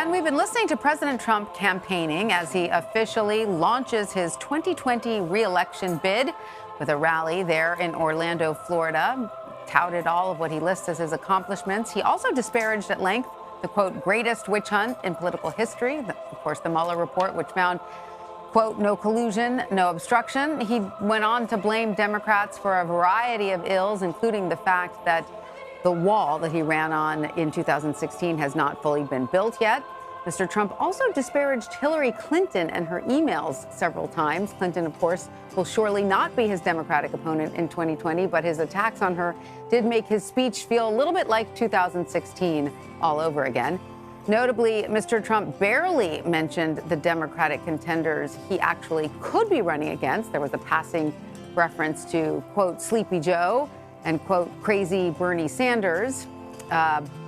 And we've been listening to President Trump campaigning as he officially launches his 2020 re-election bid with a rally there in Orlando, Florida. Touted all of what he lists as his accomplishments. He also disparaged at length the, quote, greatest witch hunt in political history. Of course, the Mueller report, which found, quote, no collusion, no obstruction. He went on to blame Democrats for a variety of ills, including the fact that the wall that he ran on in 2016 has not fully been built yet. Mr. Trump also disparaged Hillary Clinton and her emails several times. Clinton, of course, will surely not be his Democratic opponent in 2020, but his attacks on her did make his speech feel a little bit like 2016 all over again. Notably, Mr. Trump barely mentioned the Democratic contenders he actually could be running against. There was a passing reference to, quote, Sleepy Joe and, quote, crazy Bernie Sanders.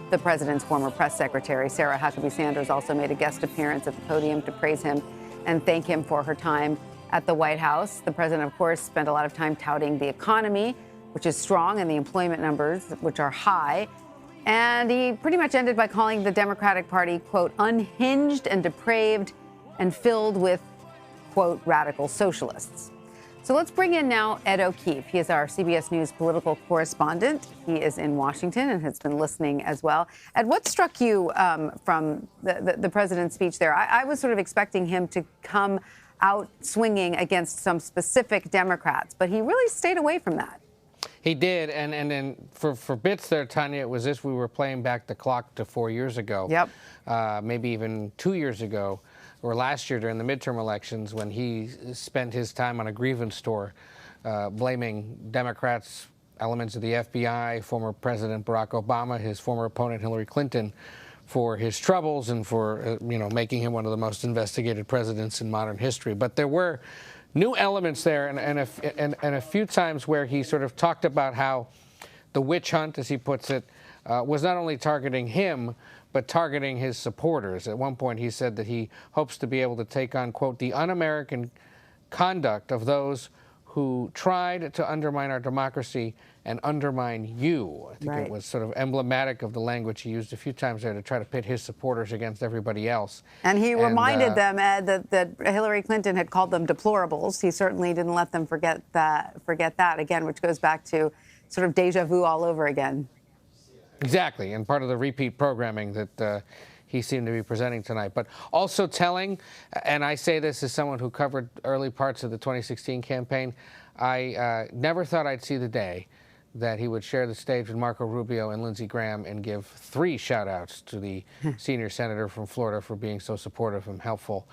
The president's former press secretary, Sarah Huckabee Sanders, also made a guest appearance at the podium to praise him and thank him for her time at the White House. The president, of course, spent a lot of time touting the economy, which is strong, and the employment numbers, which are high. And he pretty much ended by calling the Democratic Party, quote, unhinged and depraved and filled with, quote, radical socialists. So let's bring in now Ed O'Keefe. He is our CBS News political correspondent. He is in Washington and has been listening as well. Ed, what struck you from the president's speech there? I was sort of expecting him to come out swinging against some specific Democrats, but he really stayed away from that. He did, and then for bits there, Tanya, it was as we were playing back the clock to 4 years ago. Yep. Maybe even 2 years ago, or last year during the midterm elections, when he spent his time on a grievance tour blaming Democrats, elements of the FBI, former President Barack Obama, his former opponent Hillary Clinton, for his troubles and for making him one of the most investigated presidents in modern history. But there were new elements there, and a few times where he sort of talked about how the witch hunt, as he puts it, was not only targeting him, but targeting his supporters. At one point, he said that he hopes to be able to take on, quote, the un-American conduct of those who tried to undermine our democracy and undermine you. I think It was sort of emblematic of the language he used a few times there to try to pit his supporters against everybody else. And he reminded them, Ed, that Hillary Clinton had called them deplorables. He certainly didn't let them forget that again, which goes back to sort of deja vu all over again. Exactly, and part of the repeat programming that he seemed to be presenting tonight. But also telling, and I say this as someone who covered early parts of the 2016 campaign, I never thought I'd see the day that he would share the stage with Marco Rubio and Lindsey Graham and give 3 shout-outs to the senior senator from Florida for being so supportive and helpful.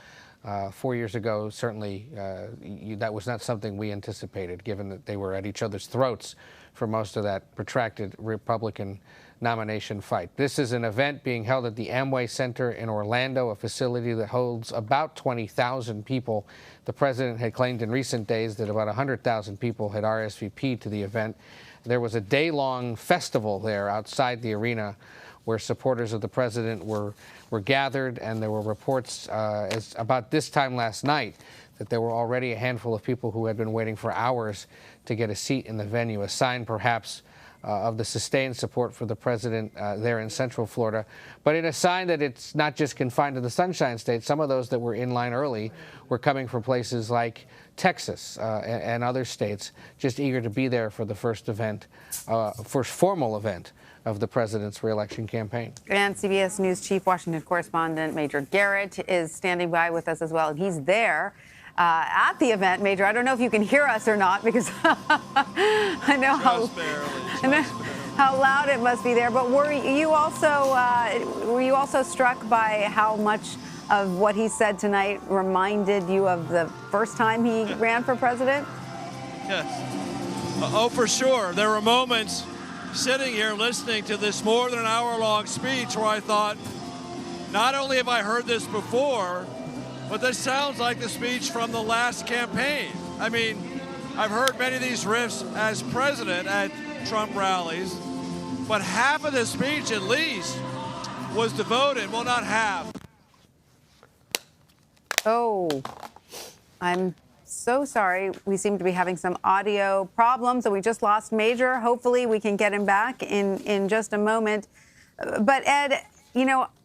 4 years ago, certainly that was not something we anticipated, given that they were at each other's throats for most of that protracted Republican nomination fight. This is an event being held at the Amway Center in Orlando, a facility that holds about 20,000 people. The president had claimed in recent days that about 100,000 people had RSVP'd to the event. There was a day-long festival there outside the arena where supporters of the president were gathered, and there were reports about this time last night that there were already a handful of people who had been waiting for hours to get a seat in the venue, a sign perhaps of the sustained support for the president there in Central Florida, but in a sign that it's not just confined to the Sunshine State. Some of those that were in line early were coming from places like Texas and other states, just eager to be there for the first formal event of the president's re-election campaign. And CBS News Chief Washington Correspondent Major Garrett is standing by with us as well, and he's there at the event. Major, I don't know if you can hear us or not, because I know how loud it must be there. But were you also struck by how much of what he said tonight reminded you of the first time he ran for president? Yes. Oh, for sure. There were moments sitting here listening to this more than an hour-long speech where I thought, not only have I heard this before, but this sounds like the speech from the last campaign. I mean, I've heard many of these riffs as president at Trump rallies, but half of the speech at least was devoted, well, not half. Oh, I'm so sorry. We seem to be having some audio problems, and we just lost Major. Hopefully we can get him back in just a moment. But Ed,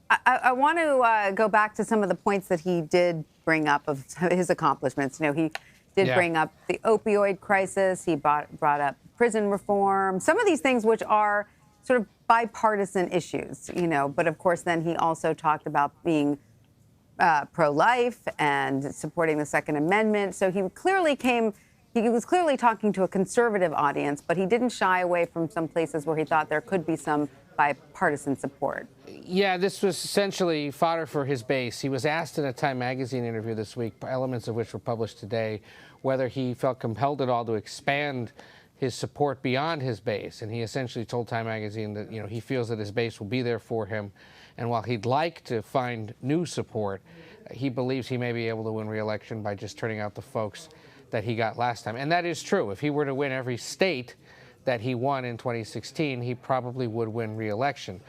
I want to go back to some of the points that he did bring up of his accomplishments. You know, he did bring up the opioid crisis. He brought up prison reform, some of these things which are sort of bipartisan issues, you know. But of course, then he also talked about being pro-life and supporting the Second Amendment. So he was clearly talking to a conservative audience, but he didn't shy away from some places where he thought there could be some bipartisan support. Yeah, this was essentially fodder for his base. He was asked in a Time magazine interview this week, elements of which were published today, whether he felt compelled at all to expand his support beyond his base. And he essentially told Time magazine that, you know, he feels that his base will be there for him. And while he'd like to find new support, he believes he may be able to win re-election by just turning out the folks that he got last time. And that is true. If he were to win every state that he won in 2016, he probably would win re-election.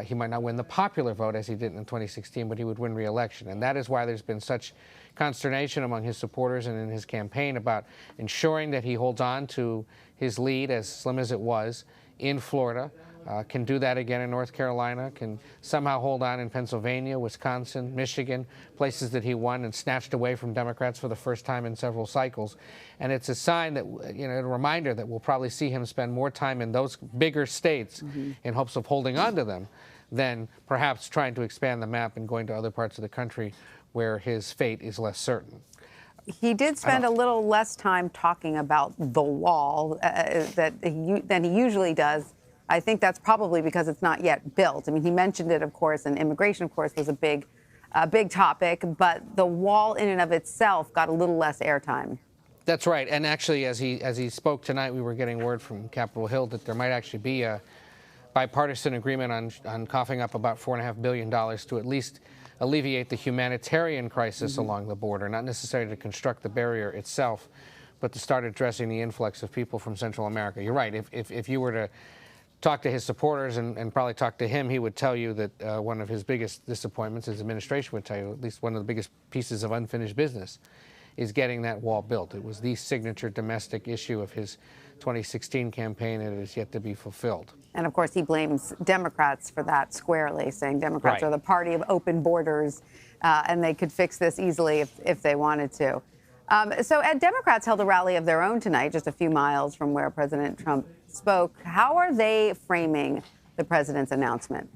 He might not win the popular vote as he did in 2016, but he would win re-election. And that is why there's been such consternation among his supporters and in his campaign about ensuring that he holds on to his lead, as slim as it was, in Florida, can do that again in North Carolina, can somehow hold on in Pennsylvania, Wisconsin, Michigan, places that he won and snatched away from Democrats for the first time in several cycles. And it's a sign that, you know, a reminder that we'll probably see him spend more time in those bigger states in hopes of holding on to them than perhaps trying to expand the map and going to other parts of the country where his fate is less certain. He did spend a little less time talking about the wall than he usually does. I think that's probably because it's not yet built. I mean, he mentioned it, of course, and immigration, of course, was a big topic. But the wall in and of itself got a little less airtime. That's right. And actually, as he spoke tonight, we were getting word from Capitol Hill that there might actually be a bipartisan agreement on coughing up about $4.5 billion to at least alleviate the humanitarian crisis along the border, not necessarily to construct the barrier itself, but to start addressing the influx of people from Central America. You're right. If you were to talk to his supporters and probably talk to him, he would tell you that one of his biggest disappointments, his administration would tell you, at least one of the biggest pieces of unfinished business, is getting that wall built. It was the signature domestic issue of his 2016 campaign, and it is yet to be fulfilled. And of course, he blames Democrats for that squarely, saying Democrats are the party of open borders, and they could fix this easily if they wanted to. So Democrats held a rally of their own tonight, just a few miles from where President Trump spoke. How are they framing the president's announcement?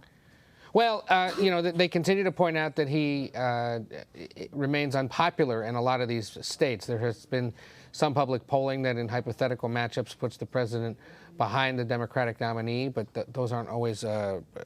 Well, you know, they continue to point out that he remains unpopular in a lot of these states. There has been some public polling that in hypothetical matchups puts the president behind the Democratic nominee, but those aren't always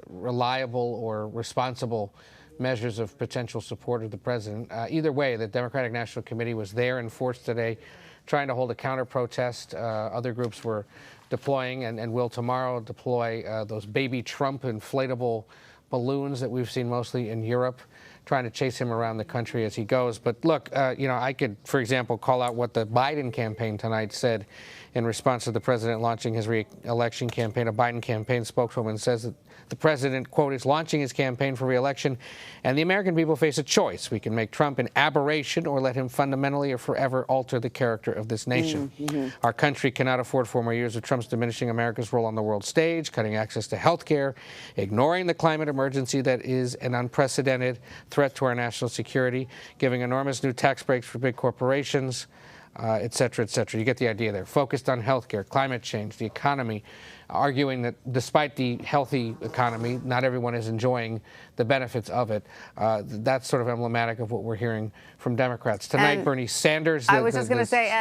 reliable or responsible measures of potential support of the president. Either way, the Democratic National Committee was there in force today trying to hold a counter-protest. Other groups were deploying and will tomorrow deploy those baby Trump inflatable balloons that we've seen mostly in Europe, trying to chase him around the country as he goes. But look, you know, I could, for example, call out what the Biden campaign tonight said in response to the president launching his re-election campaign. A Biden campaign spokeswoman says that the president, quote, is launching his campaign for re-election, and the American people face a choice. We can make Trump an aberration or let him fundamentally or forever alter the character of this nation. Our country cannot afford 4 more years of Trump's diminishing America's role on the world stage, cutting access to health care, ignoring the climate emergency that is an unprecedented threat to our national security, giving enormous new tax breaks for big corporations, et cetera, et cetera. You get the idea there. Focused on health care, climate change, the economy, arguing that despite the healthy economy, not everyone is enjoying the benefits of it. That's sort of emblematic of what we're hearing from Democrats. Tonight, Bernie Sanders. I was just going to say, Ed,